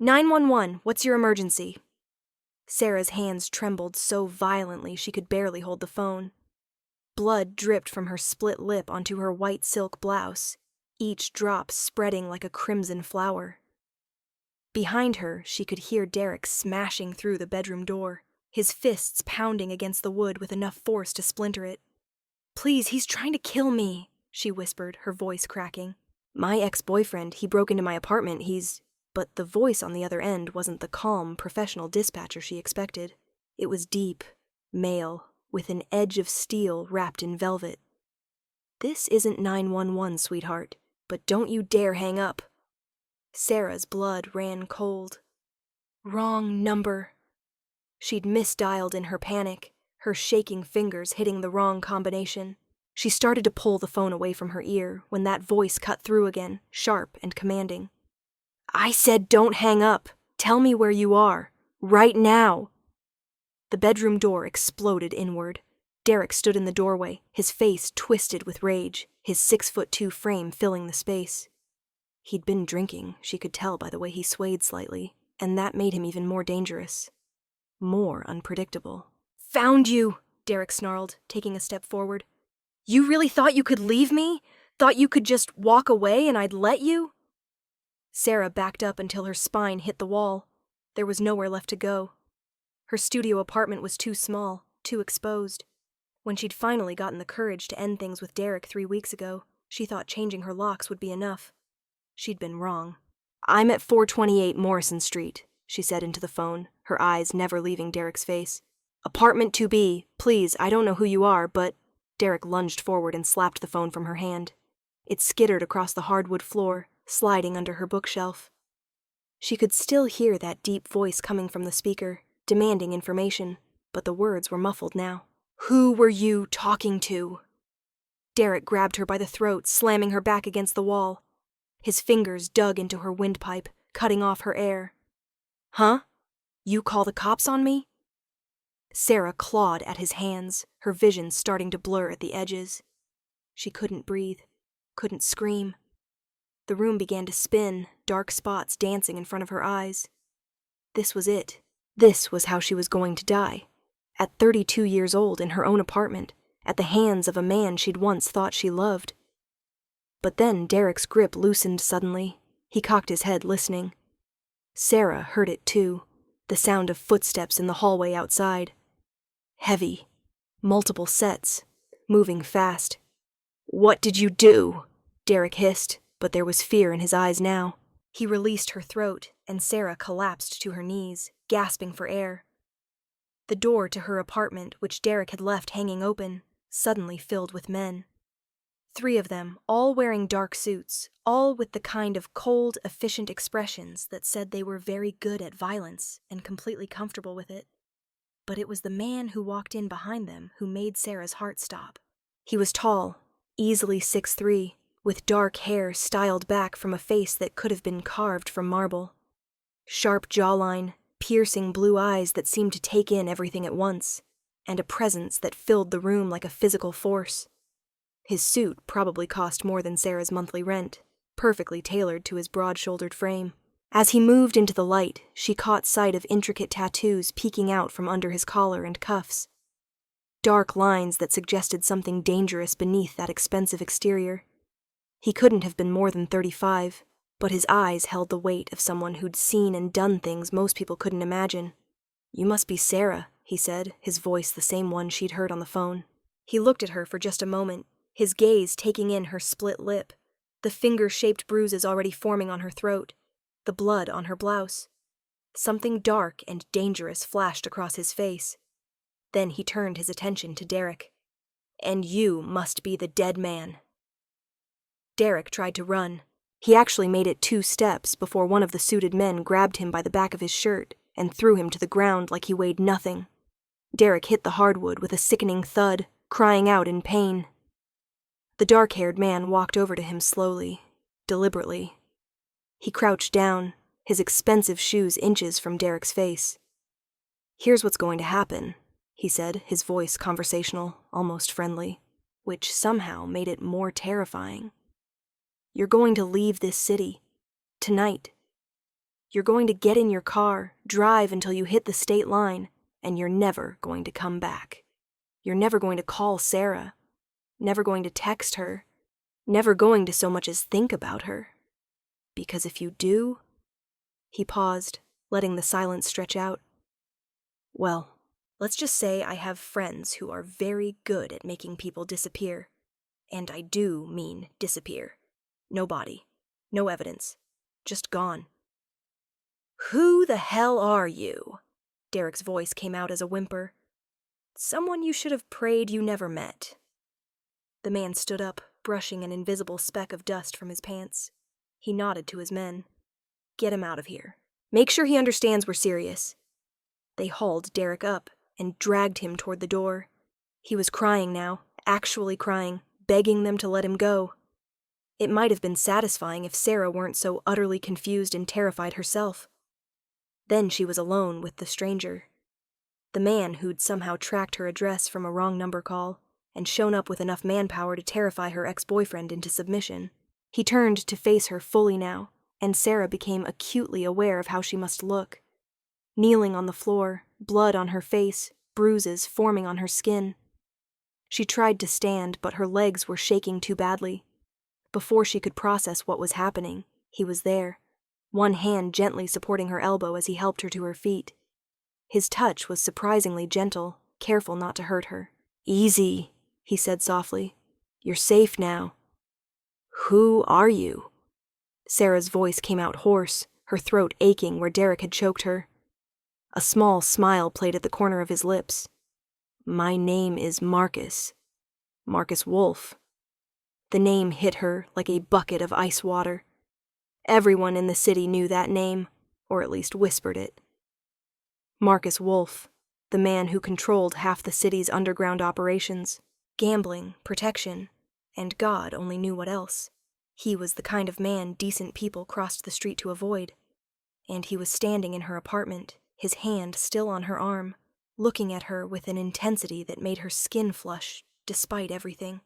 911, what's your emergency? Sarah's hands trembled so violently she could barely hold the phone. Blood dripped from her split lip onto her white silk blouse, each drop spreading like a crimson flower. Behind her, she could hear Derek smashing through the bedroom door, his fists pounding against the wood with enough force to splinter it. "Please, he's trying to kill me," she whispered, her voice cracking. "My ex-boyfriend, he broke into my apartment, But the voice on the other end wasn't the calm, professional dispatcher she expected. It was deep, male, with an edge of steel wrapped in velvet. "This isn't 911, sweetheart, but don't you dare hang up." Sarah's blood ran cold. Wrong number. She'd misdialed in her panic, her shaking fingers hitting the wrong combination. She started to pull the phone away from her ear when that voice cut through again, sharp and commanding. "I said don't hang up. Tell me where you are. Right now." The bedroom door exploded inward. Derek stood in the doorway, his face twisted with rage, his 6'2" frame filling the space. He'd been drinking, she could tell by the way he swayed slightly, and that made him even more dangerous. More unpredictable. "Found you," Derek snarled, taking a step forward. "You really thought you could leave me? Thought you could just walk away and I'd let you?" Sarah backed up until her spine hit the wall. There was nowhere left to go. Her studio apartment was too small, too exposed. When she'd finally gotten the courage to end things with Derek 3 weeks ago, she thought changing her locks would be enough. She'd been wrong. "I'm at 428 Morrison Street," she said into the phone, her eyes never leaving Derek's face. "Apartment 2B, please, I don't know who you are, but—" Derek lunged forward and slapped the phone from her hand. It skittered across the hardwood floor, sliding under her bookshelf. She could still hear that deep voice coming from the speaker, demanding information, but the words were muffled now. "Who were you talking to?" Derek grabbed her by the throat, slamming her back against the wall. His fingers dug into her windpipe, cutting off her air. "Huh? You call the cops on me?" Sarah clawed at his hands, her vision starting to blur at the edges. She couldn't breathe, couldn't scream. The room began to spin, dark spots dancing in front of her eyes. This was it. This was how she was going to die. At 32 years old in her own apartment, at the hands of a man she'd once thought she loved. But then Derek's grip loosened suddenly. He cocked his head, listening. Sarah heard it too, the sound of footsteps in the hallway outside. Heavy. Multiple sets. Moving fast. "What did you do?" Derek hissed, but there was fear in his eyes now. He released her throat, and Sarah collapsed to her knees, gasping for air. The door to her apartment, which Derek had left hanging open, suddenly filled with men. 3 of them, all wearing dark suits, all with the kind of cold, efficient expressions that said they were very good at violence and completely comfortable with it. But it was the man who walked in behind them who made Sarah's heart stop. He was tall, easily 6'3", with dark hair styled back from a face that could have been carved from marble. Sharp jawline, piercing blue eyes that seemed to take in everything at once, and a presence that filled the room like a physical force. His suit probably cost more than Sarah's monthly rent, perfectly tailored to his broad-shouldered frame. As he moved into the light, she caught sight of intricate tattoos peeking out from under his collar and cuffs. Dark lines that suggested something dangerous beneath that expensive exterior. He couldn't have been more than 35, but his eyes held the weight of someone who'd seen and done things most people couldn't imagine. "You must be Sarah," he said, his voice the same one she'd heard on the phone. He looked at her for just a moment, his gaze taking in her split lip, the finger-shaped bruises already forming on her throat, the blood on her blouse. Something dark and dangerous flashed across his face. Then he turned his attention to Derek. "And you must be the dead man." Derek tried to run. He actually made it 2 steps before one of the suited men grabbed him by the back of his shirt and threw him to the ground like he weighed nothing. Derek hit the hardwood with a sickening thud, crying out in pain. The dark-haired man walked over to him slowly, deliberately. He crouched down, his expensive shoes inches from Derek's face. "Here's what's going to happen," he said, his voice conversational, almost friendly, which somehow made it more terrifying. "You're going to leave this city. Tonight. You're going to get in your car, drive until you hit the state line, and you're never going to come back. You're never going to call Sarah, never going to text her, never going to so much as think about her. Because if you do—" He paused, letting the silence stretch out. "Well, let's just say I have friends who are very good at making people disappear. And I do mean disappear. No body, no evidence, just gone." "Who the hell are you?" Derek's voice came out as a whimper. "Someone you should have prayed you never met." The man stood up, brushing an invisible speck of dust from his pants. He nodded to his men. "Get him out of here. Make sure he understands we're serious." They hauled Derek up and dragged him toward the door. He was crying now, actually crying, begging them to let him go. It might have been satisfying if Sarah weren't so utterly confused and terrified herself. Then she was alone with the stranger. The man who'd somehow tracked her address from a wrong number call and shown up with enough manpower to terrify her ex-boyfriend into submission. He turned to face her fully now, and Sarah became acutely aware of how she must look. Kneeling on the floor, blood on her face, bruises forming on her skin. She tried to stand, but her legs were shaking too badly. Before she could process what was happening, he was there, one hand gently supporting her elbow as he helped her to her feet. His touch was surprisingly gentle, careful not to hurt her. "Easy," he said softly. "You're safe now." "Who are you?" Sarah's voice came out hoarse, her throat aching where Derek had choked her. A small smile played at the corner of his lips. "My name is Marcus. Marcus Wolfe." The name hit her like a bucket of ice water. Everyone in the city knew that name, or at least whispered it. Marcus Wolfe, the man who controlled half the city's underground operations, gambling, protection, and God only knew what else. He was the kind of man decent people crossed the street to avoid. And he was standing in her apartment, his hand still on her arm, looking at her with an intensity that made her skin flush, despite everything.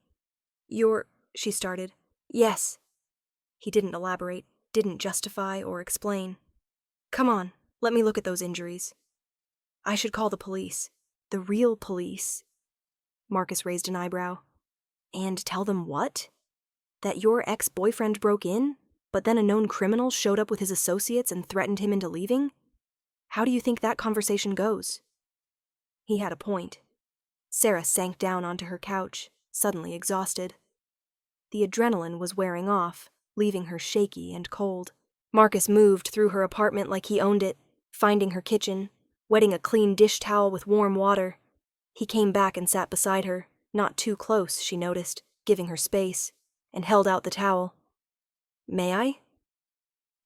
"You're—" she started. "Yes." He didn't elaborate, didn't justify or explain. "Come on, let me look at those injuries." "I should call the police. The real police." Marcus raised an eyebrow. "And tell them what? That your ex-boyfriend broke in, but then a known criminal showed up with his associates and threatened him into leaving? How do you think that conversation goes?" He had a point. Sarah sank down onto her couch, suddenly exhausted. The adrenaline was wearing off, leaving her shaky and cold. Marcus moved through her apartment like he owned it, finding her kitchen, wetting a clean dish towel with warm water. He came back and sat beside her, not too close, she noticed, giving her space, and held out the towel. "May I?"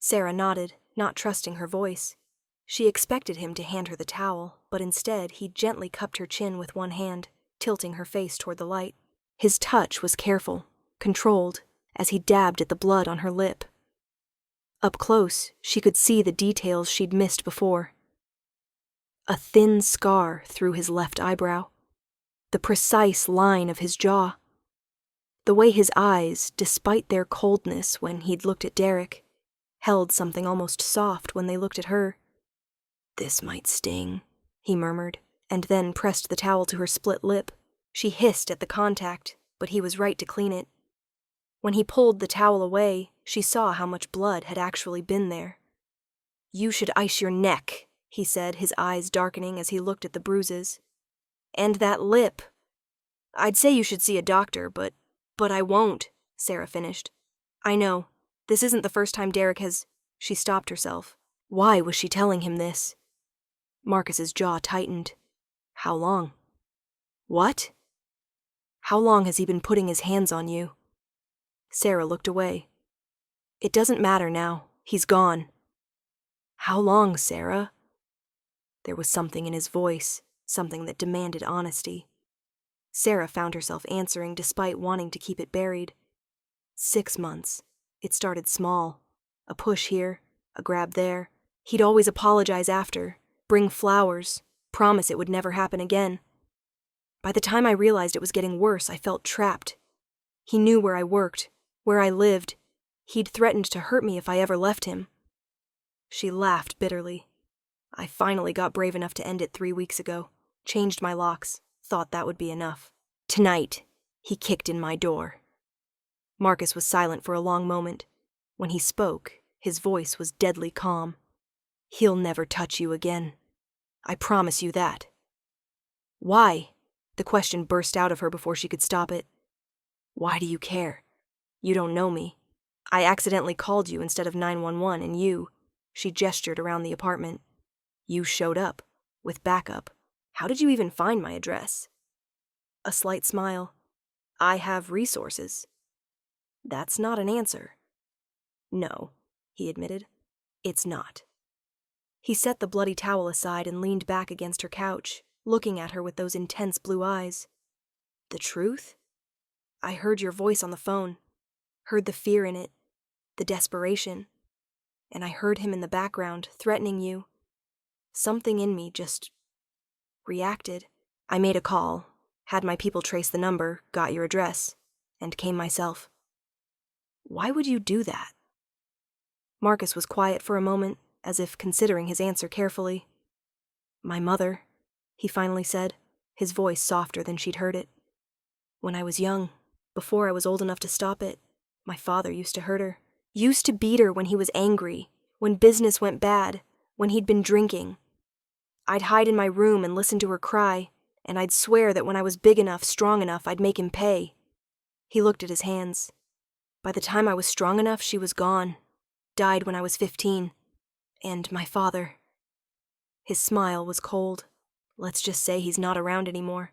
Sarah nodded, not trusting her voice. She expected him to hand her the towel, but instead he gently cupped her chin with one hand, tilting her face toward the light. His touch was careful, controlled, as he dabbed at the blood on her lip. Up close, she could see the details she'd missed before. A thin scar through his left eyebrow. The precise line of his jaw. The way his eyes, despite their coldness when he'd looked at Derek, held something almost soft when they looked at her. "This might sting," he murmured, and then pressed the towel to her split lip. She hissed at the contact, but he was right to clean it. When he pulled the towel away, she saw how much blood had actually been there. "You should ice your neck," he said, his eyes darkening as he looked at the bruises. "And that lip. I'd say you should see a doctor, but I won't," Sarah finished. "I know. This isn't the first time Derek has—" She stopped herself. Why was she telling him this? Marcus's jaw tightened. "How long?" "What?" "How long has he been putting his hands on you?" Sarah looked away. "It doesn't matter now. He's gone." "How long, Sarah?" There was something in his voice, something that demanded honesty. Sarah found herself answering despite wanting to keep it buried. 6 months. It started small. A push here, a grab there. He'd always apologize after, bring flowers, promise it would never happen again. By the time I realized it was getting worse, I felt trapped. He knew where I worked, where I lived. He'd threatened to hurt me if I ever left him. She laughed bitterly. I finally got brave enough to end it 3 weeks ago. Changed my locks. Thought that would be enough. Tonight, he kicked in my door. Marcus was silent for a long moment. When he spoke, his voice was deadly calm. He'll never touch you again. I promise you that. Why? The question burst out of her before she could stop it. Why do you care? You don't know me. I accidentally called you instead of 911 and you, she gestured around the apartment. You showed up, with backup. How did you even find my address? A slight smile. I have resources. That's not an answer. No, he admitted. It's not. He set the bloody towel aside and leaned back against her couch, looking at her with those intense blue eyes. The truth? I heard your voice on the phone, heard the fear in it, the desperation, and I heard him in the background, threatening you. Something in me just reacted. I made a call, had my people trace the number, got your address, and came myself. Why would you do that? Marcus was quiet for a moment, as if considering his answer carefully. My mother, he finally said, his voice softer than she'd heard it. When I was young, before I was old enough to stop it, my father used to hurt her. Used to beat her when he was angry, when business went bad, when he'd been drinking. I'd hide in my room and listen to her cry, and I'd swear that when I was big enough, strong enough, I'd make him pay. He looked at his hands. By the time I was strong enough, she was gone. Died when I was 15. And my father. His smile was cold. Let's just say he's not around anymore.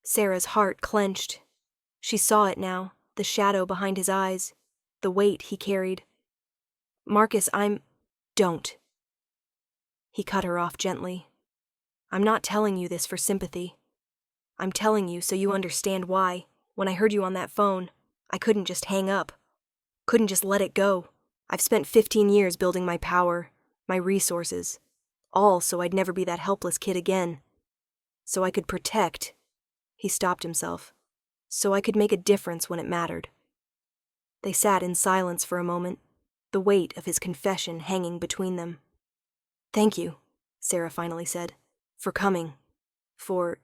Sarah's heart clenched. She saw it now, the shadow behind his eyes, the weight he carried. Marcus, Don't. He cut her off gently. I'm not telling you this for sympathy. I'm telling you so you understand why, when I heard you on that phone, I couldn't just hang up. Couldn't just let it go. I've spent 15 years building my power, my resources, all so I'd never be that helpless kid again. So I could protect. He stopped himself. So I could make a difference when it mattered. They sat in silence for a moment, the weight of his confession hanging between them. Thank you, Sarah finally said, for coming, for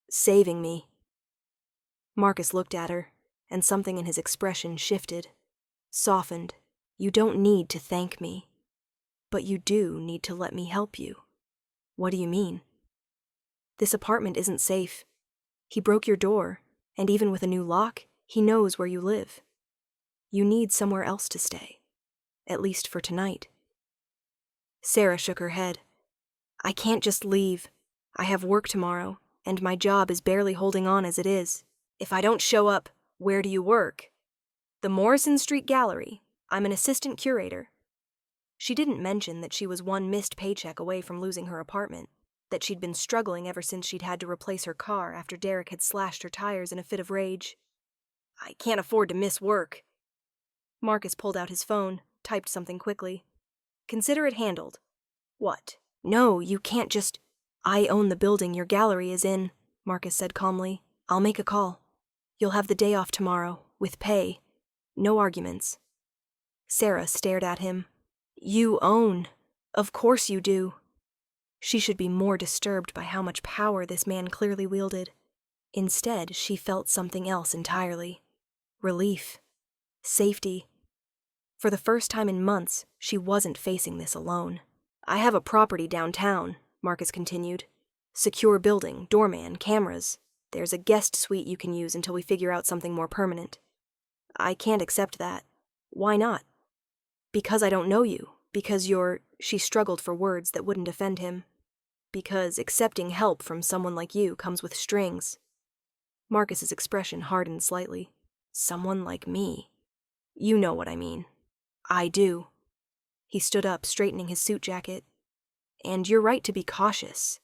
saving me. Marcus looked at her, and something in his expression shifted, softened. You don't need to thank me, but you do need to let me help you. What do you mean? This apartment isn't safe. He broke your door, and even with a new lock, he knows where you live. You need somewhere else to stay, at least for tonight. Sarah shook her head. I can't just leave. I have work tomorrow, and my job is barely holding on as it is. If I don't show up, where do you work? The Morrison Street Gallery. I'm an assistant curator. She didn't mention that she was one missed paycheck away from losing her apartment, that she'd been struggling ever since she'd had to replace her car after Derek had slashed her tires in a fit of rage. I can't afford to miss work. Marcus pulled out his phone, typed something quickly. Consider it handled. What? No, you can't just... I own the building your gallery is in, Marcus said calmly. I'll make a call. You'll have the day off tomorrow, with pay. No arguments. Sarah stared at him. You own. Of course you do. She should be more disturbed by how much power this man clearly wielded. Instead, she felt something else entirely. Relief. Safety. For the first time in months, she wasn't facing this alone. I have a property downtown, Marcus continued. Secure building, doorman, cameras. There's a guest suite you can use until we figure out something more permanent. I can't accept that. Why not? Because I don't know you. Because you're... She struggled for words that wouldn't offend him. Because accepting help from someone like you comes with strings. Marcus's expression hardened slightly. Someone like me. You know what I mean. I do. He stood up, straightening his suit jacket. And you're right to be cautious.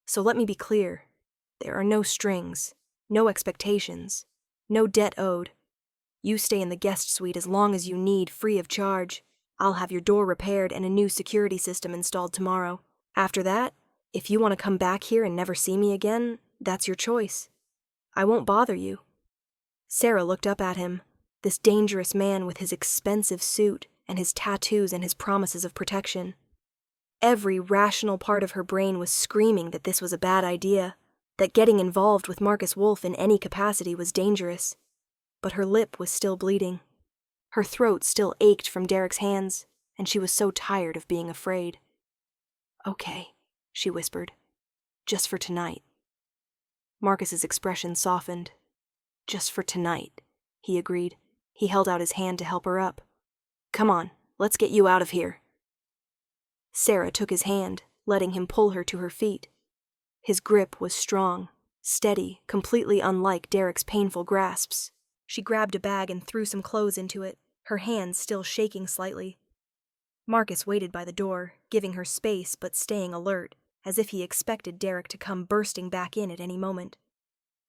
So let me be clear. There are no strings, no expectations, no debt owed. You stay in the guest suite as long as you need, free of charge. I'll have your door repaired and a new security system installed tomorrow. After that, if you want to come back here and never see me again, that's your choice. I won't bother you. Sarah looked up at him, this dangerous man with his expensive suit and his tattoos and his promises of protection. Every rational part of her brain was screaming that this was a bad idea, that getting involved with Marcus Wolfe in any capacity was dangerous. But her lip was still bleeding. Her throat still ached from Derek's hands, and she was so tired of being afraid. "Okay," she whispered. "Just for tonight." Marcus's expression softened. "Just for tonight," he agreed. He held out his hand to help her up. "Come on, let's get you out of here." Sarah took his hand, letting him pull her to her feet. His grip was strong, steady, completely unlike Derek's painful grasps. She grabbed a bag and threw some clothes into it, her hands still shaking slightly. Marcus waited by the door, giving her space but staying alert, as if he expected Derek to come bursting back in at any moment.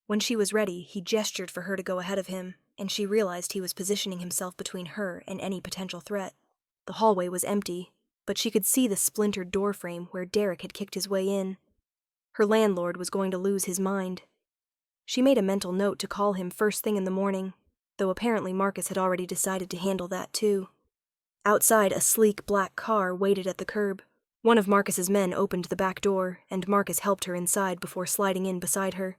When she was ready, he gestured for her to go ahead of him, and she realized he was positioning himself between her and any potential threat. The hallway was empty, but she could see the splintered doorframe where Derek had kicked his way in. Her landlord was going to lose his mind. She made a mental note to call him first thing in the morning, though apparently Marcus had already decided to handle that too. Outside, a sleek black car waited at the curb. One of Marcus's men opened the back door, and Marcus helped her inside before sliding in beside her.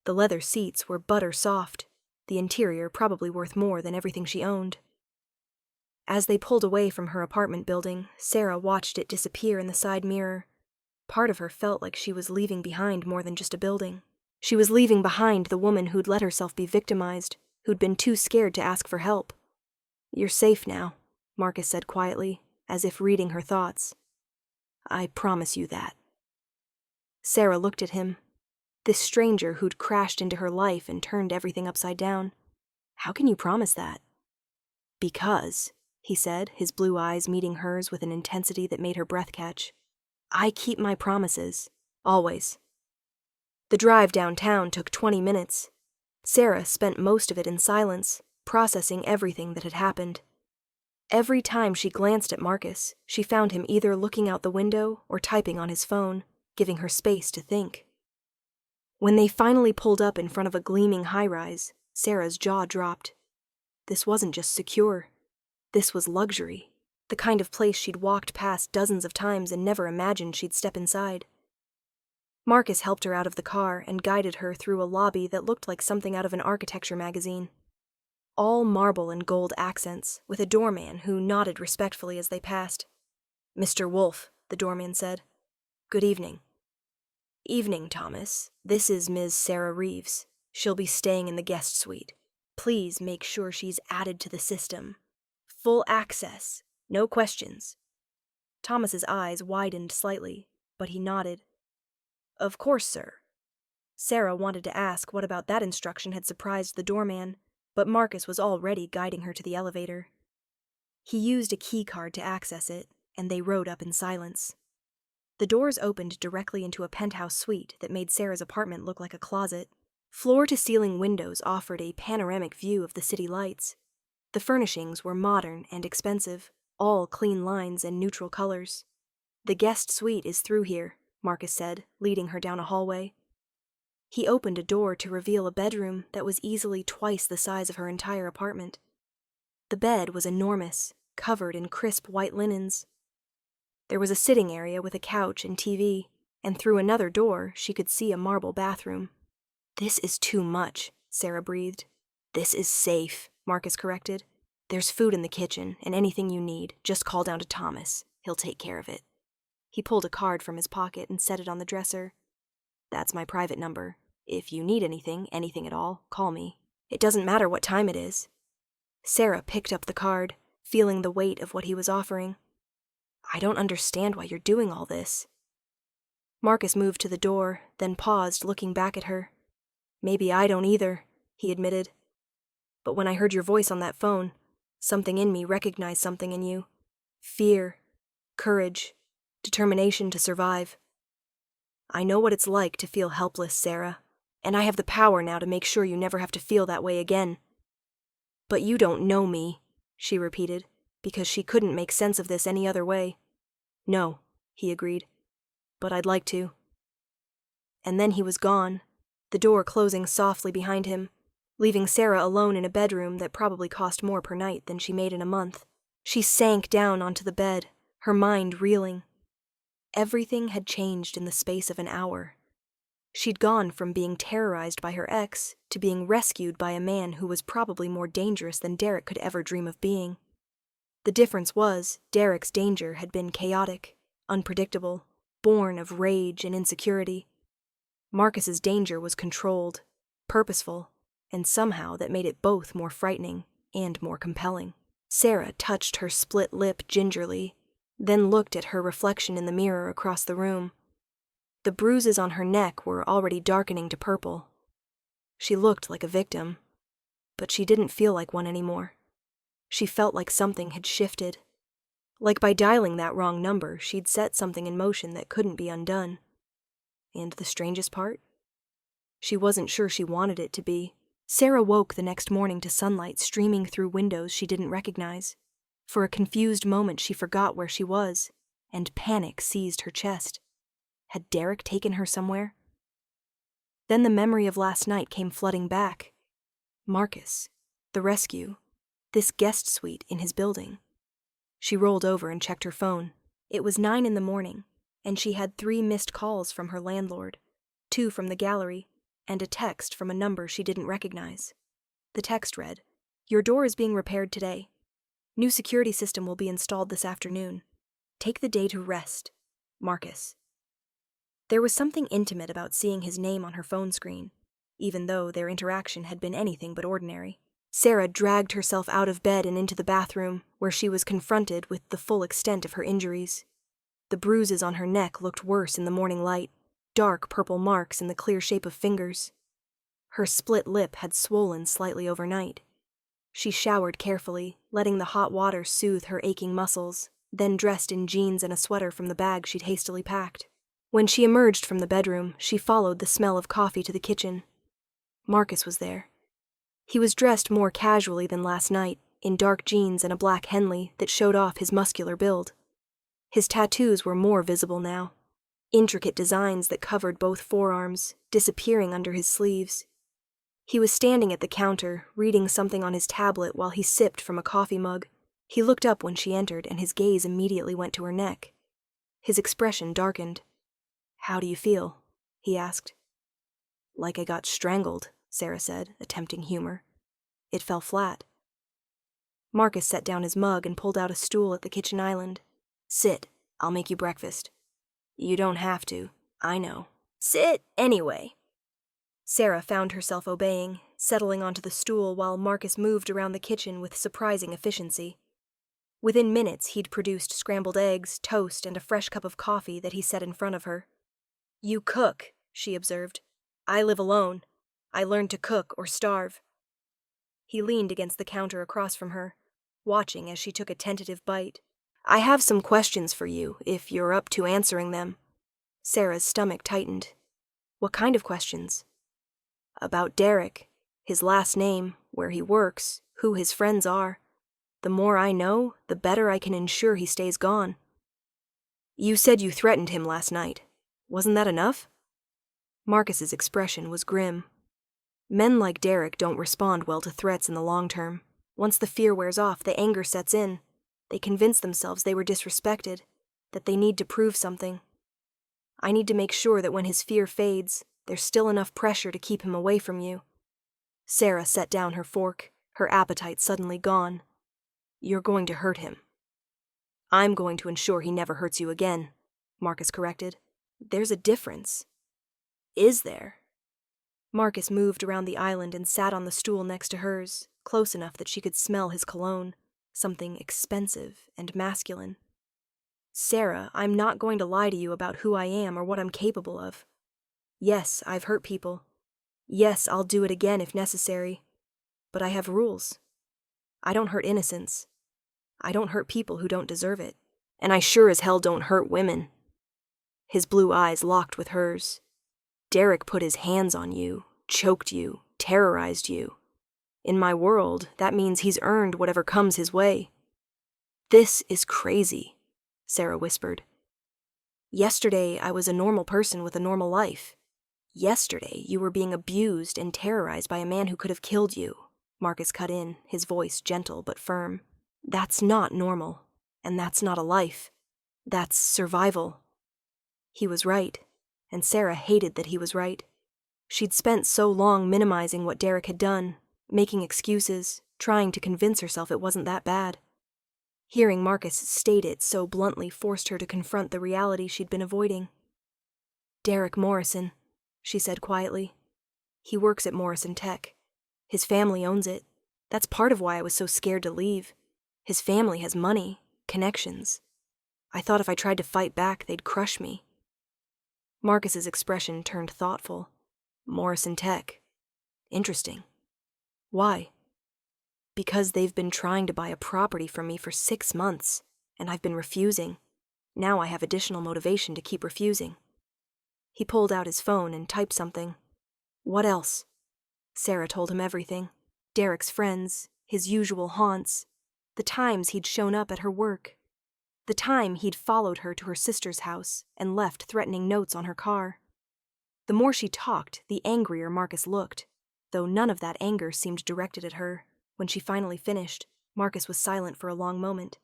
The leather seats were butter soft, the interior probably worth more than everything she owned. As they pulled away from her apartment building, Sarah watched it disappear in the side mirror. Part of her felt like she was leaving behind more than just a building. She was leaving behind the woman who'd let herself be victimized, who'd been too scared to ask for help. "You're safe now," Marcus said quietly, as if reading her thoughts. "I promise you that." Sarah looked at him. This stranger who'd crashed into her life and turned everything upside down. "How can you promise that?" "Because," he said, his blue eyes meeting hers with an intensity that made her breath catch, "I keep my promises. Always." The drive downtown took 20 minutes. Sarah spent most of it in silence, processing everything that had happened. Every time she glanced at Marcus, she found him either looking out the window or typing on his phone, giving her space to think. When they finally pulled up in front of a gleaming high-rise, Sarah's jaw dropped. This wasn't just secure. This was luxury, the kind of place she'd walked past dozens of times and never imagined she'd step inside. Marcus helped her out of the car and guided her through a lobby that looked like something out of an architecture magazine. All marble and gold accents, with a doorman who nodded respectfully as they passed. "Mr. Wolfe," the doorman said. "Good evening." "Evening, Thomas. This is Ms. Sarah Reeves. She'll be staying in the guest suite. Please make sure she's added to the system. Full access. No questions." Thomas's eyes widened slightly, but he nodded. "Of course, sir." Sarah wanted to ask what about that instruction had surprised the doorman, but Marcus was already guiding her to the elevator. He used a key card to access it, and they rode up in silence. The doors opened directly into a penthouse suite that made Sarah's apartment look like a closet. Floor-to-ceiling windows offered a panoramic view of the city lights. The furnishings were modern and expensive, all clean lines and neutral colors. "The guest suite is through here," Marcus said, leading her down a hallway. He opened a door to reveal a bedroom that was easily twice the size of her entire apartment. The bed was enormous, covered in crisp white linens. There was a sitting area with a couch and TV, and through another door she could see a marble bathroom. "This is too much," Sarah breathed. "This is safe," Marcus corrected. "There's food in the kitchen, and anything you need, just call down to Thomas. He'll take care of it." He pulled a card from his pocket and set it on the dresser. "That's my private number. If you need anything at all, call me. It doesn't matter what time it is." Sarah picked up the card, feeling the weight of what he was offering. "I don't understand why you're doing all this." Marcus moved to the door, then paused, looking back at her. "Maybe I don't either," he admitted. "But when I heard your voice on that phone, something in me recognized something in you. Fear, courage, determination to survive. I know what it's like to feel helpless, Sarah, and I have the power now to make sure you never have to feel that way again." "But you don't know me," she repeated, because she couldn't make sense of this any other way. "No," he agreed, "but I'd like to." And then he was gone, the door closing softly behind him, leaving Sarah alone in a bedroom that probably cost more per night than she made in a month. She sank down onto the bed, her mind reeling. Everything had changed in the space of an hour. She'd gone from being terrorized by her ex to being rescued by a man who was probably more dangerous than Derek could ever dream of being. The difference was, Derek's danger had been chaotic, unpredictable, born of rage and insecurity. Marcus's danger was controlled, purposeful, and somehow that made it both more frightening and more compelling. Sarah touched her split lip gingerly, then looked at her reflection in the mirror across the room. The bruises on her neck were already darkening to purple. She looked like a victim, but she didn't feel like one anymore. She felt like something had shifted. Like by dialing that wrong number, she'd set something in motion that couldn't be undone. And the strangest part? She wasn't sure she wanted it to be. Sarah woke the next morning to sunlight streaming through windows she didn't recognize. For a confused moment she forgot where she was, and panic seized her chest. Had Derek taken her somewhere? Then the memory of last night came flooding back. Marcus, the rescue, this guest suite in his building. She rolled over and checked her phone. It was 9 a.m, and she had 3 missed calls from her landlord, 2 from the gallery, and a text from a number she didn't recognize. The text read, "Your door is being repaired today. New security system will be installed this afternoon. Take the day to rest. Marcus." There was something intimate about seeing his name on her phone screen, even though their interaction had been anything but ordinary. Sarah dragged herself out of bed and into the bathroom, where she was confronted with the full extent of her injuries. The bruises on her neck looked worse in the morning light, dark purple marks in the clear shape of fingers. Her split lip had swollen slightly overnight. She showered carefully, letting the hot water soothe her aching muscles, then dressed in jeans and a sweater from the bag she'd hastily packed. When she emerged from the bedroom, she followed the smell of coffee to the kitchen. Marcus was there. He was dressed more casually than last night, in dark jeans and a black Henley that showed off his muscular build. His tattoos were more visible now, intricate designs that covered both forearms, disappearing under his sleeves. He was standing at the counter, reading something on his tablet while he sipped from a coffee mug. He looked up when she entered, and his gaze immediately went to her neck. His expression darkened. "How do you feel?" he asked. "Like I got strangled," Sarah said, attempting humor. It fell flat. Marcus set down his mug and pulled out a stool at the kitchen island. "Sit, I'll make you breakfast." "You don't have to, I know." "Sit anyway." Sarah found herself obeying, settling onto the stool while Marcus moved around the kitchen with surprising efficiency. Within minutes, he'd produced scrambled eggs, toast, and a fresh cup of coffee that he set in front of her. "You cook," she observed. "I live alone. I learned to cook or starve." He leaned against the counter across from her, watching as she took a tentative bite. "I have some questions for you, if you're up to answering them." Sarah's stomach tightened. "What kind of questions?" "About Derek, his last name, where he works, who his friends are. The more I know, the better I can ensure he stays gone." "You said you threatened him last night. Wasn't that enough?" Marcus's expression was grim. Men like Derek don't respond well to threats in the long term. Once the fear wears off, the anger sets in. They convince themselves they were disrespected, that they need to prove something. I need to make sure that when his fear fades, there's still enough pressure to keep him away from you. Sarah set down her fork, her appetite suddenly gone. "You're going to hurt him." "I'm going to ensure he never hurts you again," Marcus corrected. "There's a difference." "Is there?" Marcus moved around the island and sat on the stool next to hers, close enough that she could smell his cologne, something expensive and masculine. "Sarah, I'm not going to lie to you about who I am or what I'm capable of. Yes, I've hurt people. Yes, I'll do it again if necessary. But I have rules. I don't hurt innocents. I don't hurt people who don't deserve it. And I sure as hell don't hurt women." His blue eyes locked with hers. "Derek put his hands on you, choked you, terrorized you. In my world, that means he's earned whatever comes his way." "This is crazy," Sarah whispered. "Yesterday, I was a normal person with a normal life. Yesterday, you were being abused and terrorized by a man who could have killed you," Marcus cut in, his voice gentle but firm. That's not normal, and that's not a life. That's survival. He was right, and Sarah hated that he was right. She'd spent so long minimizing what Derek had done, making excuses, trying to convince herself it wasn't that bad. Hearing Marcus state it so bluntly forced her to confront the reality she'd been avoiding. "Derek Morrison," she said quietly. "He works at Morrison Tech. His family owns it. That's part of why I was so scared to leave. His family has money, connections. I thought if I tried to fight back, they'd crush me." Marcus's expression turned thoughtful. "Morrison Tech. Interesting. Why?" "Because they've been trying to buy a property from me for 6 months, and I've been refusing. Now I have additional motivation to keep refusing." He pulled out his phone and typed something. "What else?" Sarah told him everything. Derek's friends, his usual haunts, the times he'd shown up at her work, the time he'd followed her to her sister's house and left threatening notes on her car. The more she talked, the angrier Marcus looked, though none of that anger seemed directed at her. When she finally finished, Marcus was silent for a long moment.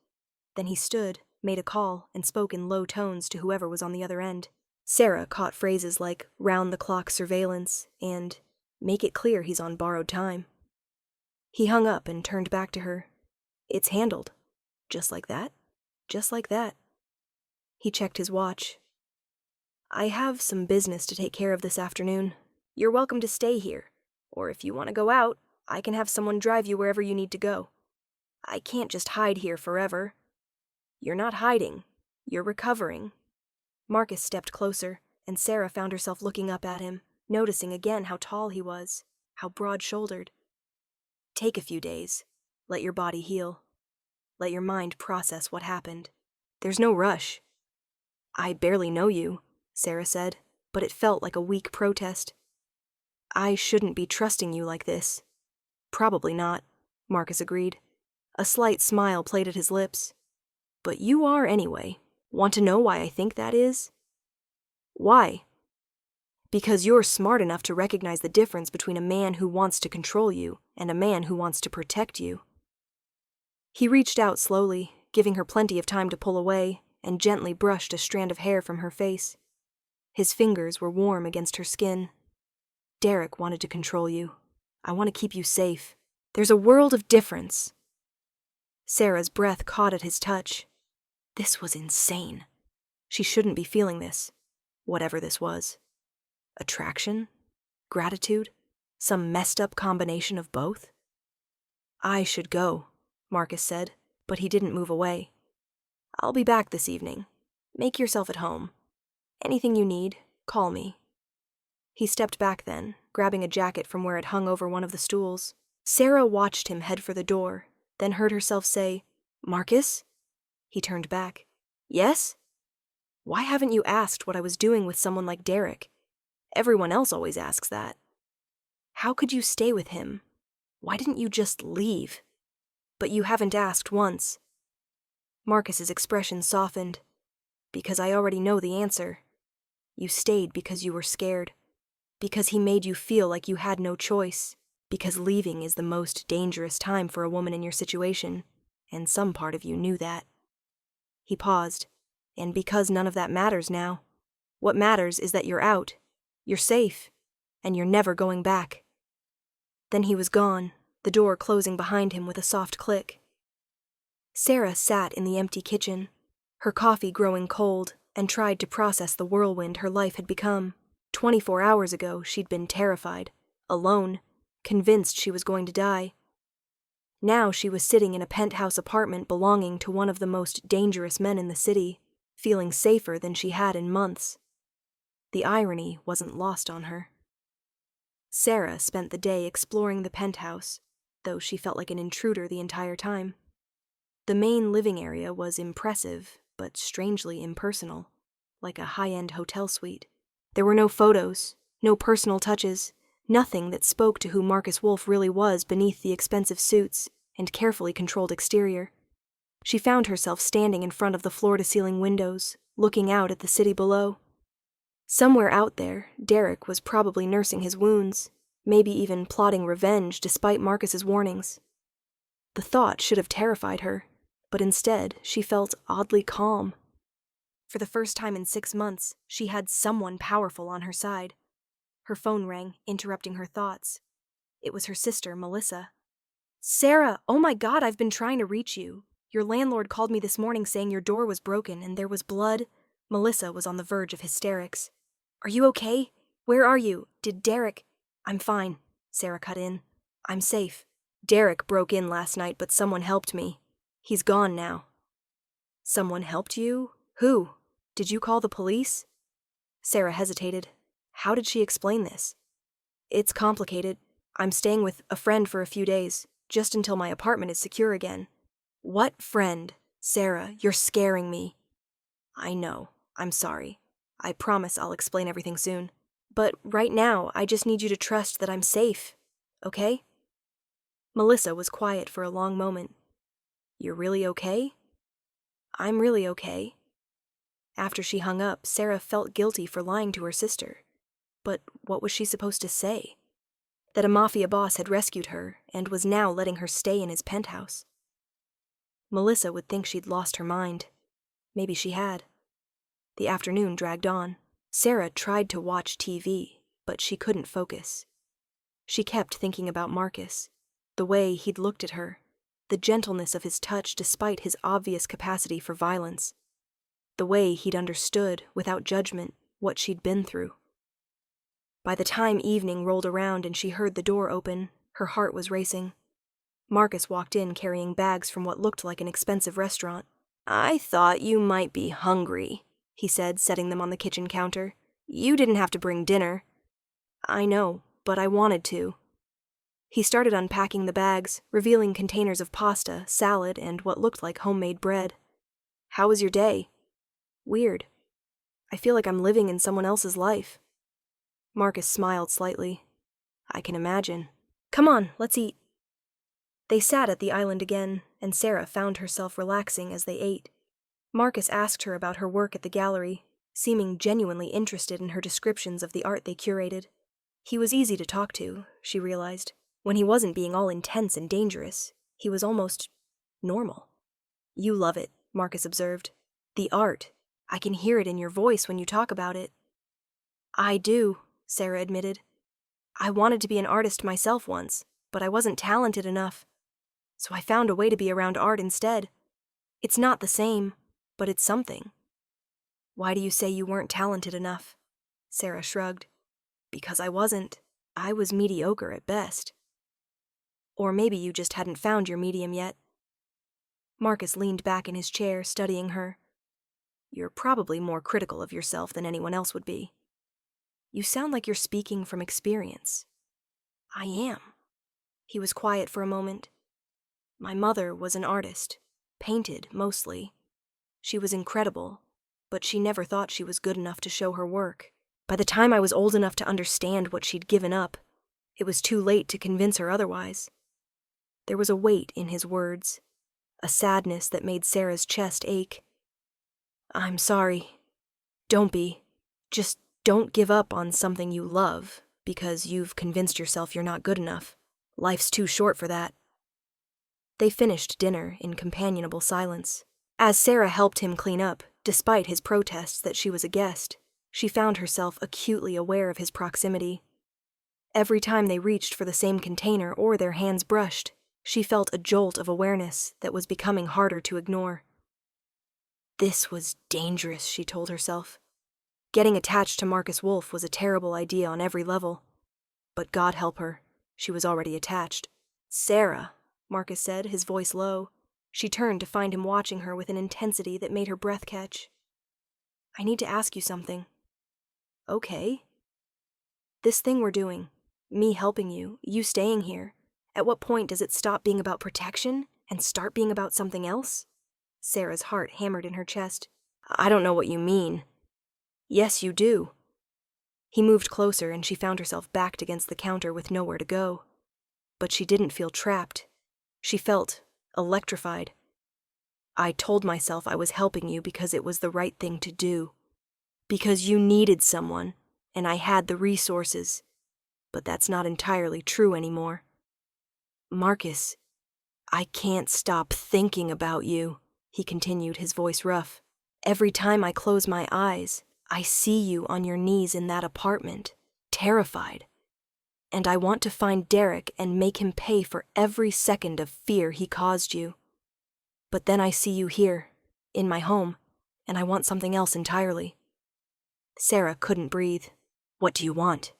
Then he stood, made a call, and spoke in low tones to whoever was on the other end. Sarah caught phrases like round-the-clock surveillance and make it clear he's on borrowed time. He hung up and turned back to her. "It's handled. Just like that? Just like that." He checked his watch. "I have some business to take care of this afternoon. You're welcome to stay here, or if you want to go out, I can have someone drive you wherever you need to go. I can't just hide here forever." "You're not hiding. You're recovering." Marcus stepped closer, and Sarah found herself looking up at him, noticing again how tall he was, how broad-shouldered. "Take a few days. Let your body heal. Let your mind process what happened. There's no rush." "I barely know you," Sarah said, but it felt like a weak protest. "I shouldn't be trusting you like this." "Probably not," Marcus agreed. A slight smile played at his lips. "But you are anyway. Want to know why I think that is?" "Why?" "Because you're smart enough to recognize the difference between a man who wants to control you and a man who wants to protect you." He reached out slowly, giving her plenty of time to pull away, and gently brushed a strand of hair from her face. His fingers were warm against her skin. "Derek wanted to control you. I want to keep you safe. There's a world of difference." Sarah's breath caught at his touch. This was insane. She shouldn't be feeling this, whatever this was. Attraction? Gratitude? Some messed-up combination of both? "I should go," Marcus said, but he didn't move away. "I'll be back this evening. Make yourself at home. Anything you need, call me." He stepped back then, grabbing a jacket from where it hung over one of the stools. Sarah watched him head for the door, then heard herself say, "Marcus?" He turned back. "Yes?" "Why haven't you asked what I was doing with someone like Derek? Everyone else always asks that. How could you stay with him? Why didn't you just leave? But you haven't asked once." Marcus's expression softened. "Because I already know the answer. You stayed because you were scared. Because he made you feel like you had no choice. Because leaving is the most dangerous time for a woman in your situation, and some part of you knew that." He paused. "And because none of that matters now. What matters is that you're out. You're safe. And you're never going back." Then he was gone, the door closing behind him with a soft click. Sarah sat in the empty kitchen, her coffee growing cold, and tried to process the whirlwind her life had become. 24 hours ago, she'd been terrified, alone, convinced she was going to die. Now she was sitting in a penthouse apartment belonging to one of the most dangerous men in the city, feeling safer than she had in months. The irony wasn't lost on her. Sarah spent the day exploring the penthouse, though she felt like an intruder the entire time. The main living area was impressive, but strangely impersonal, like a high-end hotel suite. There were no photos, no personal touches, nothing that spoke to who Marcus Wolfe really was beneath the expensive suits and carefully controlled exterior. She found herself standing in front of the floor-to-ceiling windows, looking out at the city below. Somewhere out there, Derek was probably nursing his wounds, maybe even plotting revenge despite Marcus's warnings. The thought should have terrified her, but instead she felt oddly calm. For the first time in 6 months, she had someone powerful on her side. Her phone rang, interrupting her thoughts. It was her sister, Melissa. "Sarah, oh my God, I've been trying to reach you. Your landlord called me this morning saying your door was broken and there was blood." Melissa was on the verge of hysterics. "Are you okay? Where are you? Did Derek—" "I'm fine," Sarah cut in. "I'm safe. Derek broke in last night, but someone helped me. He's gone now." "Someone helped you? Who? Did you call the police?" Sarah hesitated. How did she explain this? "It's complicated. I'm staying with a friend for a few days, just until my apartment is secure again." "What friend? Sarah, you're scaring me." "I know. I'm sorry. I promise I'll explain everything soon. But right now, I just need you to trust that I'm safe. Okay?" Melissa was quiet for a long moment. "You're really okay?" "I'm really okay." After she hung up, Sarah felt guilty for lying to her sister. But what was she supposed to say? That a mafia boss had rescued her and was now letting her stay in his penthouse. Melissa would think she'd lost her mind. Maybe she had. The afternoon dragged on. Sarah tried to watch TV, but she couldn't focus. She kept thinking about Marcus, the way he'd looked at her, the gentleness of his touch despite his obvious capacity for violence, the way he'd understood, without judgment, what she'd been through. By the time evening rolled around and she heard the door open, her heart was racing. Marcus walked in carrying bags from what looked like an expensive restaurant. "I thought you might be hungry," he said, setting them on the kitchen counter. "You didn't have to bring dinner." "I know, but I wanted to." He started unpacking the bags, revealing containers of pasta, salad, and what looked like homemade bread. "How was your day?" "Weird. I feel like I'm living in someone else's life." Marcus smiled slightly. "I can imagine. Come on, let's eat." They sat at the island again, and Sarah found herself relaxing as they ate. Marcus asked her about her work at the gallery, seeming genuinely interested in her descriptions of the art they curated. He was easy to talk to, she realized. When he wasn't being all intense and dangerous, he was almost normal. "You love it," Marcus observed. "The art. I can hear it in your voice when you talk about it." "I do," Sarah admitted. "I wanted to be an artist myself once, but I wasn't talented enough. So I found a way to be around art instead. It's not the same, but it's something." "Why do you say you weren't talented enough?" Sarah shrugged. "Because I wasn't. I was mediocre at best." "Or maybe you just hadn't found your medium yet." Marcus leaned back in his chair, studying her. "You're probably more critical of yourself than anyone else would be. You sound like you're speaking from experience." "I am." He was quiet for a moment. "My mother was an artist, painted mostly. She was incredible, but she never thought she was good enough to show her work. By the time I was old enough to understand what she'd given up, it was too late to convince her otherwise." There was a weight in his words, a sadness that made Sarah's chest ache. "I'm sorry. Don't be. Just don't give up on something you love because you've convinced yourself you're not good enough. Life's too short for that." They finished dinner in companionable silence. As Sarah helped him clean up, despite his protests that she was a guest, she found herself acutely aware of his proximity. Every time they reached for the same container or their hands brushed, she felt a jolt of awareness that was becoming harder to ignore. This was dangerous, she told herself. Getting attached to Marcus Wolfe was a terrible idea on every level. But God help her, she was already attached. "Sarah," Marcus said, his voice low. She turned to find him watching her with an intensity that made her breath catch. "I need to ask you something." "Okay." "This thing we're doing, me helping you, you staying here, at what point does it stop being about protection and start being about something else?" Sarah's heart hammered in her chest. "I don't know what you mean." "Yes, you do." He moved closer and she found herself backed against the counter with nowhere to go. But she didn't feel trapped. She felt electrified. "I told myself I was helping you because it was the right thing to do. Because you needed someone, and I had the resources. But that's not entirely true anymore." "Marcus, I can't stop thinking about you, he continued, his voice rough. Every time I close my eyes, I see you on your knees in that apartment, terrified. And I want to find Derek and make him pay for every second of fear he caused you. But then I see you here, in my home, and I want something else entirely. Sarah couldn't breathe. What do you want?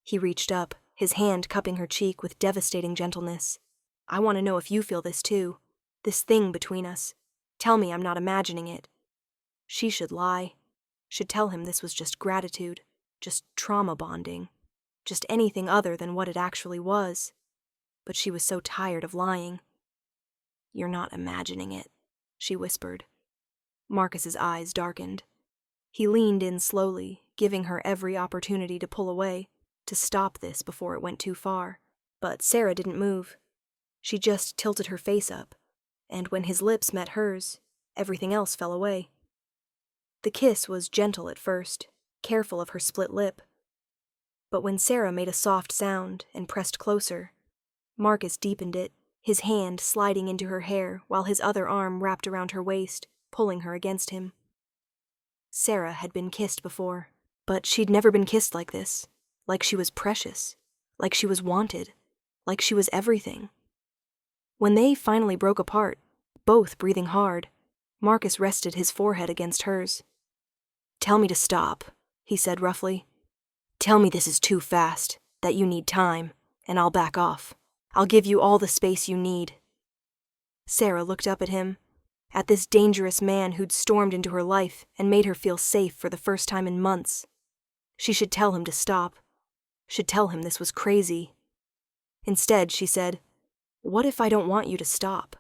He reached up, his hand cupping her cheek with devastating gentleness. I want to know if you feel this too. This thing between us. Tell me I'm not imagining it. She should lie. Should tell him this was just gratitude, just trauma bonding, just anything other than what it actually was. But she was so tired of lying. You're not imagining it, she whispered. Marcus's eyes darkened. He leaned in slowly, giving her every opportunity to pull away, to stop this before it went too far. But Sarah didn't move. She just tilted her face up, and when his lips met hers, everything else fell away. The kiss was gentle at first, careful of her split lip. But when Sarah made a soft sound and pressed closer, Marcus deepened it, his hand sliding into her hair while his other arm wrapped around her waist, pulling her against him. Sarah had been kissed before, but she'd never been kissed like this, like she was precious, like she was wanted, like she was everything. When they finally broke apart, both breathing hard, Marcus rested his forehead against hers. Tell me to stop, he said roughly. Tell me this is too fast, that you need time, and I'll back off. I'll give you all the space you need. Sarah looked up at him, at this dangerous man who'd stormed into her life and made her feel safe for the first time in months. She should tell him to stop, should tell him this was crazy. Instead, she said, What if I don't want you to stop?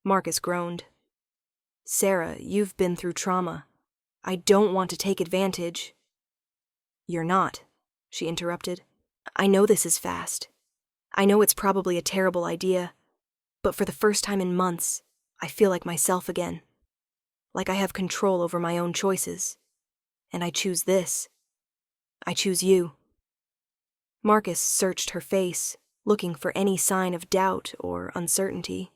Marcus groaned. Sarah, you've been through trauma. I don't want to take advantage. You're not, she interrupted. I know this is fast. I know it's probably a terrible idea, but for the first time in months, I feel like myself again. Like I have control over my own choices. And I choose this. I choose you. Marcus searched her face, looking for any sign of doubt or uncertainty.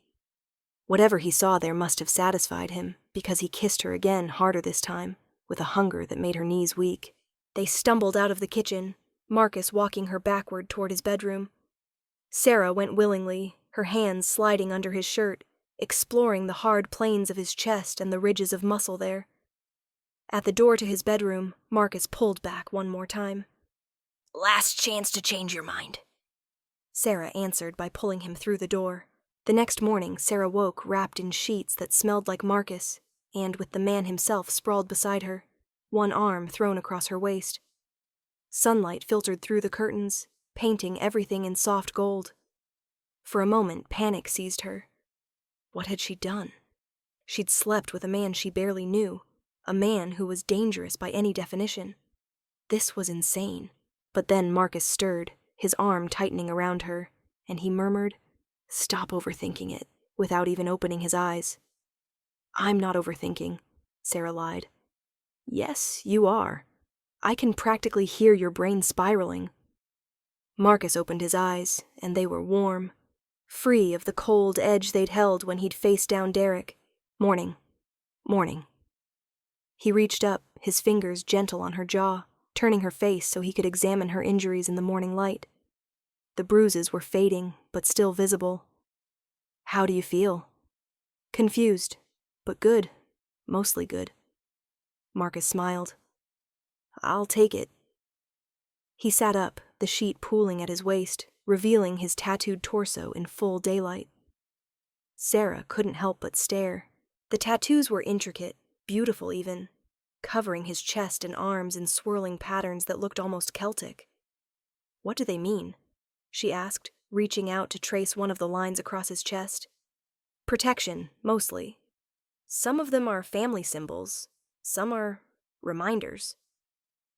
Whatever he saw there must have satisfied him, because he kissed her again harder this time, with a hunger that made her knees weak. They stumbled out of the kitchen, Marcus walking her backward toward his bedroom. Sarah went willingly, her hands sliding under his shirt, exploring the hard planes of his chest and the ridges of muscle there. At the door to his bedroom, Marcus pulled back one more time. Last chance to change your mind, Sarah answered by pulling him through the door. The next morning, Sarah woke wrapped in sheets that smelled like Marcus, and with the man himself sprawled beside her, one arm thrown across her waist. Sunlight filtered through the curtains, painting everything in soft gold. For a moment, panic seized her. What had she done? She'd slept with a man she barely knew, a man who was dangerous by any definition. This was insane. But then Marcus stirred, his arm tightening around her, and he murmured, Stop overthinking it, without even opening his eyes. I'm not overthinking, Sarah lied. Yes, you are. I can practically hear your brain spiraling. Marcus opened his eyes, and they were warm, free of the cold edge they'd held when he'd faced down Derek. Morning. He reached up, his fingers gentle on her jaw, turning her face so he could examine her injuries in the morning light. The bruises were fading, but still visible. How do you feel? Confused, but good, mostly good. Marcus smiled. I'll take it. He sat up, the sheet pooling at his waist, revealing his tattooed torso in full daylight. Sarah couldn't help but stare. The tattoos were intricate, beautiful even, covering his chest and arms in swirling patterns that looked almost Celtic. What do they mean? She asked, reaching out to trace one of the lines across his chest. Protection, mostly. Some of them are family symbols, some are reminders.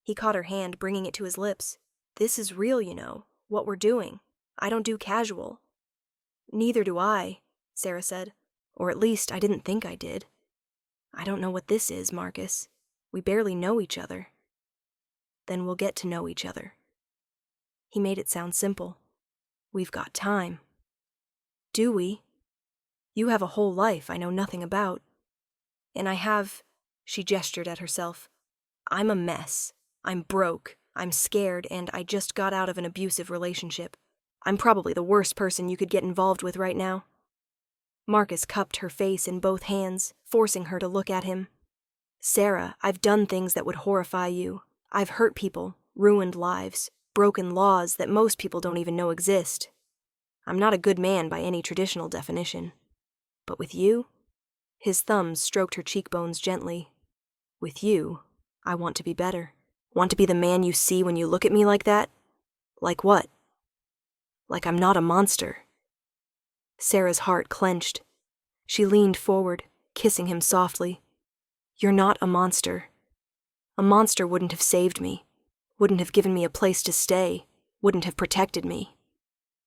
He caught her hand, bringing it to his lips. This is real, you know, what we're doing. I don't do casual. Neither do I, Sarah said. Or at least I didn't think I did. I don't know what this is, Marcus. We barely know each other. Then we'll get to know each other. He made it sound simple. We've got time. Do we? You have a whole life I know nothing about. And I have, she gestured at herself. I'm a mess. I'm broke. I'm scared, and I just got out of an abusive relationship. I'm probably the worst person you could get involved with right now. Marcus cupped her face in both hands, forcing her to look at him. Sarah, I've done things that would horrify you. I've hurt people, ruined lives, broken laws that most people don't even know exist. I'm not a good man by any traditional definition. But with you? His thumbs stroked her cheekbones gently. With you, I want to be better. Want to be the man you see when you look at me like that? Like what? Like I'm not a monster. Sarah's heart clenched. She leaned forward, kissing him softly. You're not a monster. A monster wouldn't have saved me, wouldn't have given me a place to stay, wouldn't have protected me.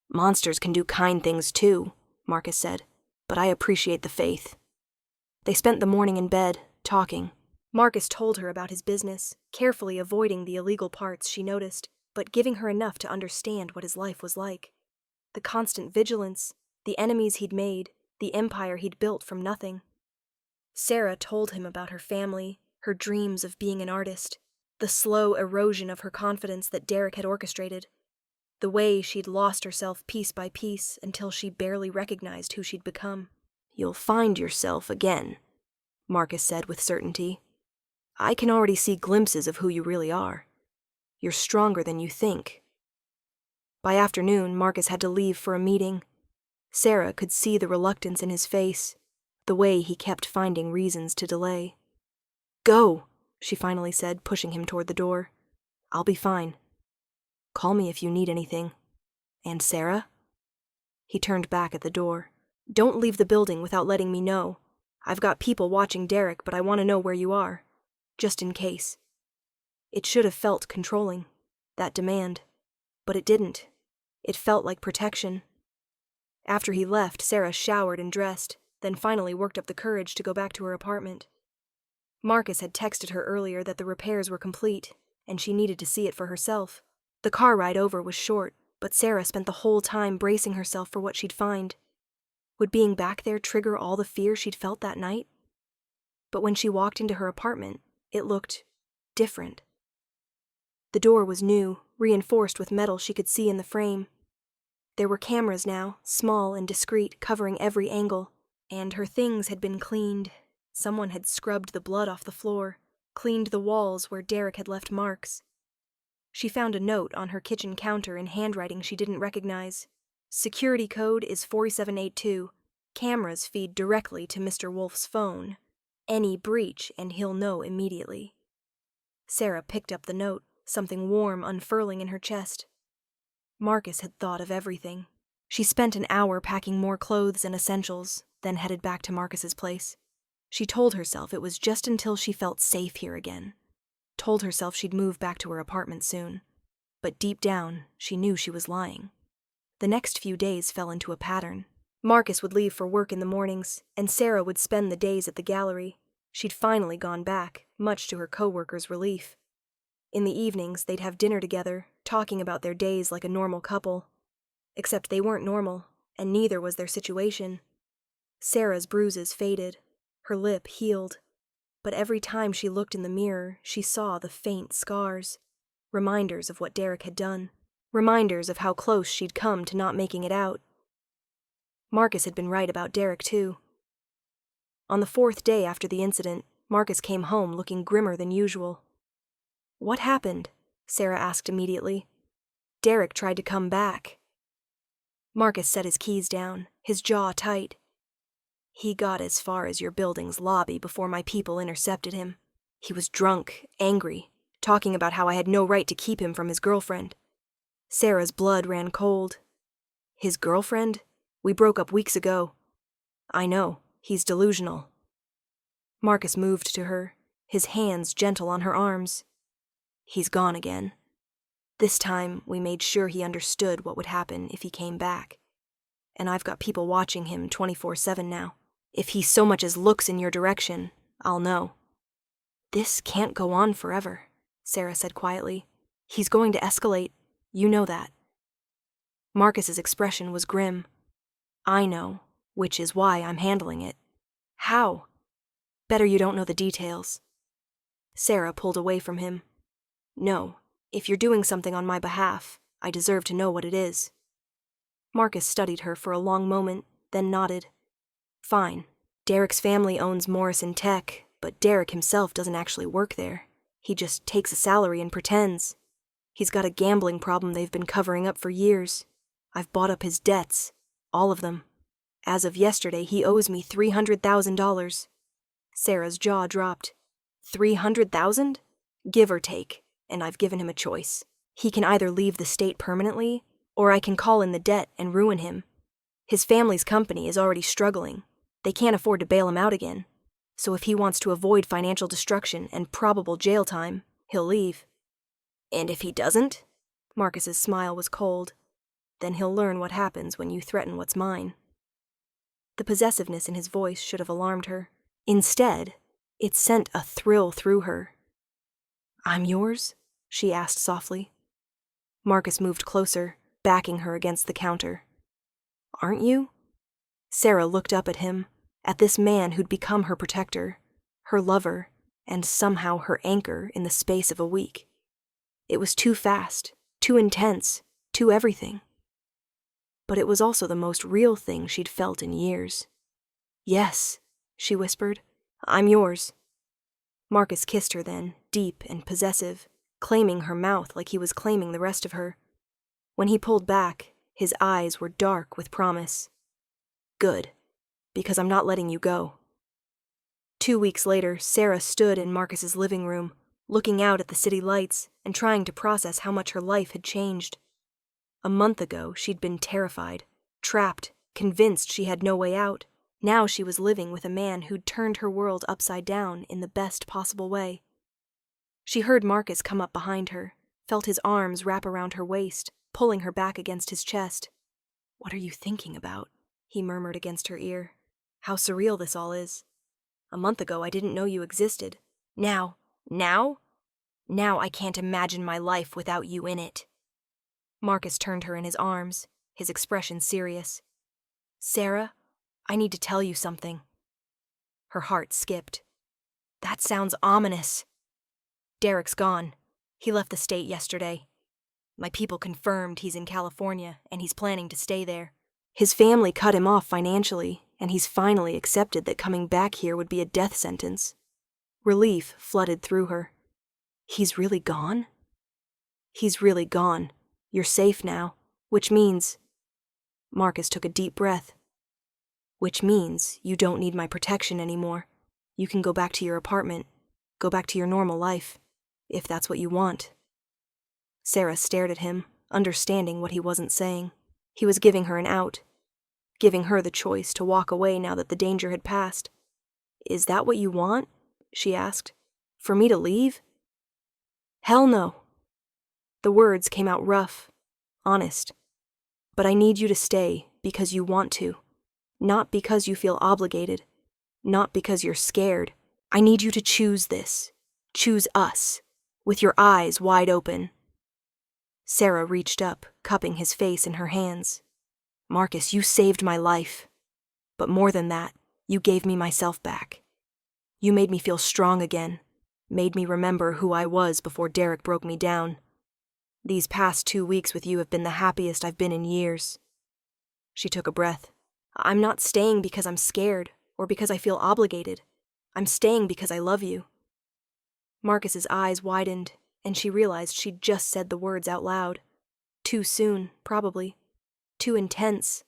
Monsters can do kind things too, Marcus said, but I appreciate the faith. They spent the morning in bed, talking. Marcus told her about his business, carefully avoiding the illegal parts she noticed, but giving her enough to understand what his life was like. The constant vigilance, the enemies he'd made, the empire he'd built from nothing. Sarah told him about her family, her dreams of being an artist, the slow erosion of her confidence that Derek had orchestrated, the way she'd lost herself piece by piece until she barely recognized who she'd become. You'll find yourself again, Marcus said with certainty. I can already see glimpses of who you really are. You're stronger than you think. By afternoon, Marcus had to leave for a meeting. Sarah could see the reluctance in his face, the way he kept finding reasons to delay. Go, she finally said, pushing him toward the door. I'll be fine. Call me if you need anything. And Sarah? He turned back at the door. Don't leave the building without letting me know. I've got people watching Derek, but I want to know where you are. Just in case. It should have felt controlling, that demand. But it didn't. It felt like protection. After he left, Sarah showered and dressed, then finally worked up the courage to go back to her apartment. Marcus had texted her earlier that the repairs were complete, and she needed to see it for herself. The car ride over was short, but Sarah spent the whole time bracing herself for what she'd find. Would being back there trigger all the fear she'd felt that night? But when she walked into her apartment, it looked different. The door was new, reinforced with metal she could see in the frame. There were cameras now, small and discreet, covering every angle, and her things had been cleaned. Someone had scrubbed the blood off the floor, cleaned the walls where Derek had left marks. She found a note on her kitchen counter in handwriting she didn't recognize. Security code is 4782. Cameras feed directly to Mr. Wolf's phone. Any breach and he'll know immediately. Sarah picked up the note, something warm unfurling in her chest. Marcus had thought of everything. She spent an hour packing more clothes and essentials, then headed back to Marcus's place. She told herself it was just until she felt safe here again. Told herself she'd move back to her apartment soon. But deep down, she knew she was lying. The next few days fell into a pattern. Marcus would leave for work in the mornings, and Sarah would spend the days at the gallery. She'd finally gone back, much to her co-workers' relief. In the evenings, they'd have dinner together, talking about their days like a normal couple. Except they weren't normal, and neither was their situation. Sarah's bruises faded. Her lip healed. But every time she looked in the mirror, she saw the faint scars. Reminders of what Derek had done. Reminders of how close she'd come to not making it out. Marcus had been right about Derek, too. On the 4th day after the incident, Marcus came home looking grimmer than usual. What happened? Sarah asked immediately. Derek tried to come back. Marcus set his keys down, his jaw tight. He got as far as your building's lobby before my people intercepted him. He was drunk, angry, talking about how I had no right to keep him from his girlfriend. Sarah's blood ran cold. His girlfriend? We broke up weeks ago. I know, he's delusional. Marcus moved to her, his hands gentle on her arms. He's gone again. This time, we made sure he understood what would happen if he came back. And I've got people watching him 24/7 now. If he so much as looks in your direction, I'll know. This can't go on forever, Sarah said quietly. He's going to escalate. You know that. Marcus's expression was grim. I know, which is why I'm handling it. How? Better you don't know the details. Sarah pulled away from him. No, if you're doing something on my behalf, I deserve to know what it is. Marcus studied her for a long moment, then nodded. Fine. Derek's family owns Morrison Tech, but Derek himself doesn't actually work there. He just takes a salary and pretends. He's got a gambling problem they've been covering up for years. I've bought up his debts. All of them. As of yesterday, he owes me $300,000. Sarah's jaw dropped. $300,000? Give or take, and I've given him a choice. He can either leave the state permanently, or I can call in the debt and ruin him. His family's company is already struggling. They can't afford to bail him out again. So if he wants to avoid financial destruction and probable jail time, he'll leave. And if he doesn't? Marcus's smile was cold. Then he'll learn what happens when you threaten what's mine. The possessiveness in his voice should have alarmed her. Instead, it sent a thrill through her. I'm yours? She asked softly. Marcus moved closer, backing her against the counter. Aren't you? Sarah looked up at him, at this man who'd become her protector, her lover, and somehow her anchor in the space of a week. It was too fast, too intense, too everything. But it was also the most real thing she'd felt in years. Yes, she whispered, I'm yours. Marcus kissed her then, deep and possessive, claiming her mouth like he was claiming the rest of her. When he pulled back, his eyes were dark with promise. Good, because I'm not letting you go. 2 weeks later, Sarah stood in Marcus's living room, looking out at the city lights and trying to process how much her life had changed. A month ago, she'd been terrified, trapped, convinced she had no way out. Now she was living with a man who'd turned her world upside down in the best possible way. She heard Marcus come up behind her, felt his arms wrap around her waist, pulling her back against his chest. What are you thinking about? He murmured against her ear. How surreal this all is. A month ago I didn't know you existed. Now I can't imagine my life without you in it. Marcus turned her in his arms, his expression serious. Sarah, I need to tell you something. Her heart skipped. That sounds ominous. Derek's gone. He left the state yesterday. My people confirmed he's in California, and he's planning to stay there. His family cut him off financially, and he's finally accepted that coming back here would be a death sentence. Relief flooded through her. He's really gone? He's really gone. You're safe now, which means... Marcus took a deep breath. Which means you don't need my protection anymore. You can go back to your apartment, go back to your normal life, if that's what you want. Sarah stared at him, understanding what he wasn't saying. He was giving her an out, giving her the choice to walk away now that the danger had passed. Is that what you want? She asked. For me to leave? Hell no. The words came out rough, honest. But I need you to stay because you want to. Not because you feel obligated. Not because you're scared. I need you to choose this. Choose us. With your eyes wide open. Sarah reached up, cupping his face in her hands. Marcus, you saved my life. But more than that, you gave me myself back. You made me feel strong again. Made me remember who I was before Derek broke me down. These past 2 weeks with you have been the happiest I've been in years. She took a breath. I'm not staying because I'm scared or because I feel obligated. I'm staying because I love you. Marcus's eyes widened, and she realized she'd just said the words out loud. Too soon, probably. Too intense.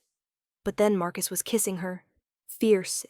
But then Marcus was kissing her, fierce